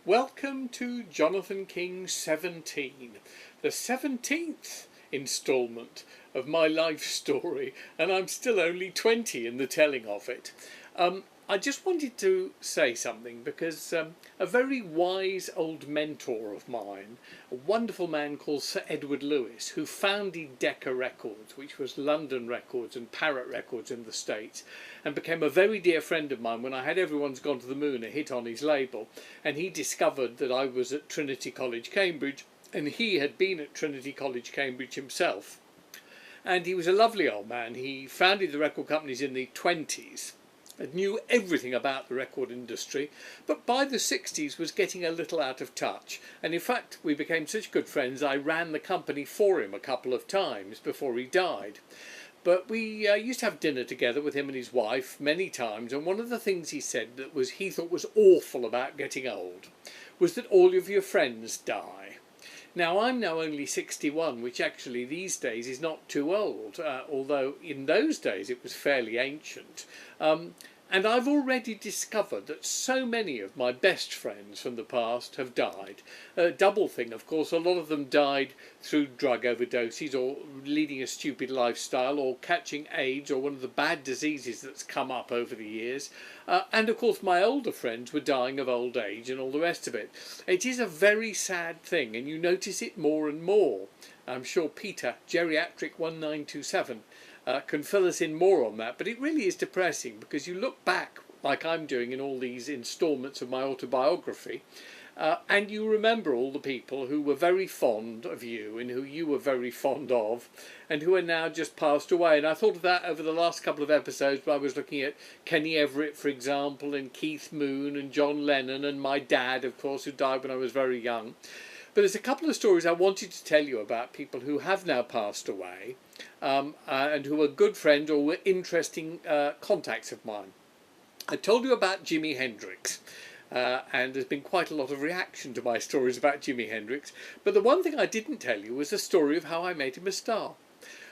Welcome to Jonathan King 17, the 17th instalment of my life story, and I'm still only 20 in the telling of it. I just wanted to say something because a very wise old mentor of mine, a wonderful man called Sir Edward Lewis, who founded Decca Records, which was London Records and Parrot Records in the States, and became a very dear friend of mine when I had Everyone's Gone to the Moon a hit on his label, and he discovered that I was at Trinity College, Cambridge, and he had been at Trinity College, Cambridge himself. And he was a lovely old man. He founded the record companies in the 20s. And knew everything about the record industry, but by the 60s was getting a little out of touch. And in fact, we became such good friends, I ran the company for him a couple of times before he died. But we used to have dinner together with him and his wife many times, and one of the things he said that he thought was awful about getting old was that all of your friends die. Now, I'm now only 61, which actually these days is not too old, although in those days it was fairly ancient. And I've already discovered that so many of my best friends from the past have died. A double thing, of course, a lot of them died through drug overdoses or leading a stupid lifestyle or catching AIDS or one of the bad diseases that's come up over the years. And of course my older friends were dying of old age and all the rest of it. It is a very sad thing, and you notice it more and more. I'm sure Peter, Geriatric1927, can fill us in more on that, but it really is depressing because you look back, like I'm doing in all these instalments of my autobiography, and you remember all the people who were very fond of you and who you were very fond of and who are now just passed away. And I thought of that over the last couple of episodes where I was looking at Kenny Everett, for example, and Keith Moon and John Lennon and my dad, of course, who died when I was very young. But there's a couple of stories I wanted to tell you about people who have now passed away and who are good friends or were interesting contacts of mine. I told you about Jimi Hendrix, and there's been quite a lot of reaction to my stories about Jimi Hendrix. But the one thing I didn't tell you was the story of how I made him a star.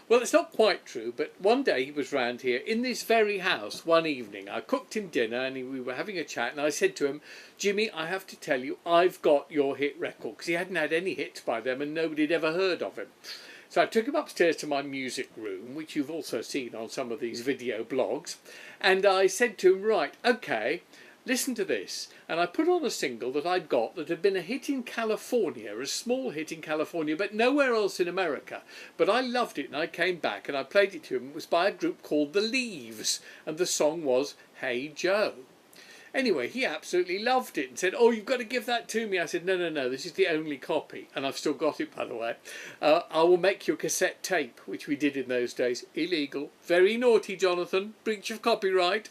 Well, it's not quite true, but one day he was round here in this very house one evening. I cooked him dinner and we were having a chat, and I said to him, "Jimmy, I have to tell you, I've got your hit record," because he hadn't had any hits by them and nobody had ever heard of him. So I took him upstairs to my music room, which you've also seen on some of these video blogs, and I said to him, "Right, okay, listen to this." And I put on a single that I'd got that had been a hit in California, a small hit in California, but nowhere else in America. But I loved it, and I came back and I played it to him. It was by a group called The Leaves, and the song was Hey Joe. Anyway, he absolutely loved it and said, "Oh, you've got to give that to me." I said, no, this is the only copy, and I've still got it, by the way. I will make you a cassette tape, which we did in those days. Illegal. Very naughty, Jonathan. Breach of copyright.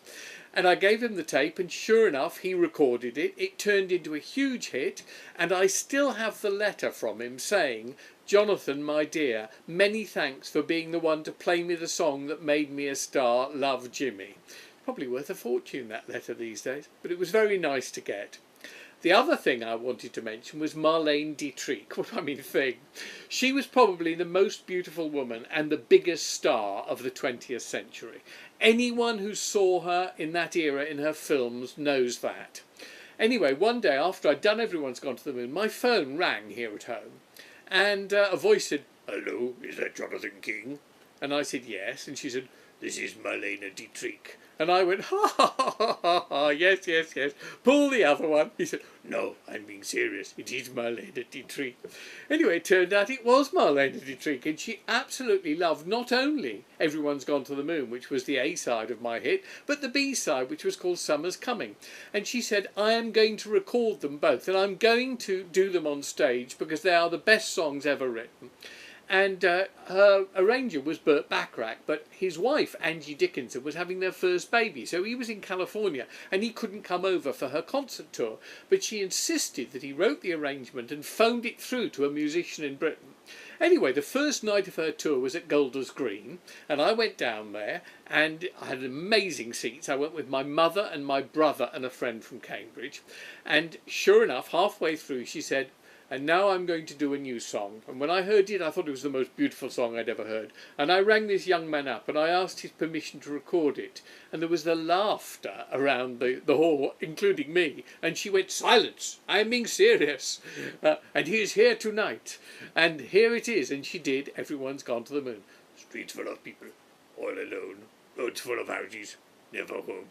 And I gave him the tape, and sure enough, he recorded it. It turned into a huge hit, and I still have the letter from him saying, "Jonathan, my dear, many thanks for being the one to play me the song that made me a star. Love, Jimmy." Probably worth a fortune, that letter these days, but it was very nice to get. The other thing I wanted to mention was Marlene Dietrich. What I mean thing. She was probably the most beautiful woman and the biggest star of the 20th century. Anyone who saw her in that era in her films knows that. Anyway, one day after I'd done Everyone's Gone to the Moon, my phone rang here at home, and a voice said, "Hello, is that Jonathan King?" And I said, "Yes." And she said, "This is Marlene Dietrich." And I went, "Ha ha ha ha ha ha, yes, pull the other one." He said, "No, I'm being serious, it is Marlene Dietrich." Anyway, it turned out it was Marlene Dietrich, and she absolutely loved not only Everyone's Gone to the Moon, which was the A-side of my hit, but the B-side, which was called Summer's Coming. And she said, "I am going to record them both, and I'm going to do them on stage because they are the best songs ever written." And her arranger was Burt Bacharach, but his wife, Angie Dickinson, was having their first baby. So he was in California and he couldn't come over for her concert tour. But she insisted that he wrote the arrangement and phoned it through to a musician in Britain. Anyway, the first night of her tour was at Golders Green, and I went down there and I had amazing seats. I went with my mother and my brother and a friend from Cambridge. And sure enough, halfway through she said, and now I'm going to do a new song. And when I heard it, I thought it was the most beautiful song I'd ever heard. And I rang this young man up and I asked his permission to record it. And there was the laughter around the hall, including me. And she went, "Silence, I'm being serious. And he is here tonight. And here it is." And she did. Everyone's Gone to the Moon. Streets full of people, all alone. Roads full of houses, never home.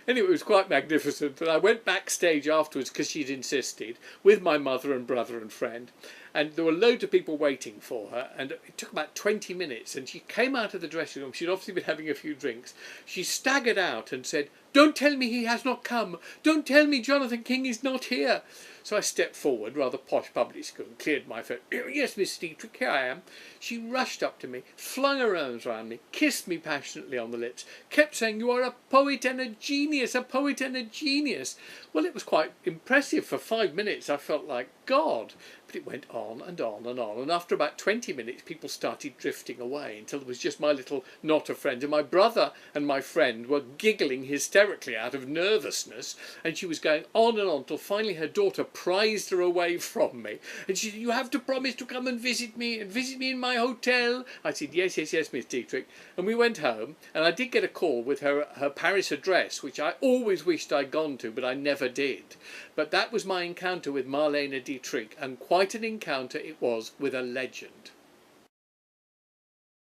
Anyway, it was quite magnificent, and I went backstage afterwards because she'd insisted, with my mother and brother and friend, and there were loads of people waiting for her, and it took about 20 minutes, and she came out of the dressing room. She'd obviously been having a few drinks. She staggered out and said, "Don't tell me he has not come. Don't tell me Jonathan King is not here." So I stepped forward, rather posh public school, and cleared my throat. "Yes, Miss Dietrich, here I am." She rushed up to me, flung her arms round me, kissed me passionately on the lips, kept saying, "You are a poet and a genius, a poet and a genius." Well, it was quite impressive. For 5 minutes I felt like God. But it went on and on and on, and after about 20 minutes people started drifting away until there was just my little knot of friends, and my brother and my friend were giggling hysterically out of nervousness, and she was going on and on till finally her daughter prized her away from me, and she said, "You have to promise to come and visit me in my hotel." I said, yes, Miss Dietrich," and we went home, and I did get a call with her Paris address, which I always wished I'd gone to, but I never did. But that was my encounter with Marlene Dietrich, and quite an encounter it was with a legend.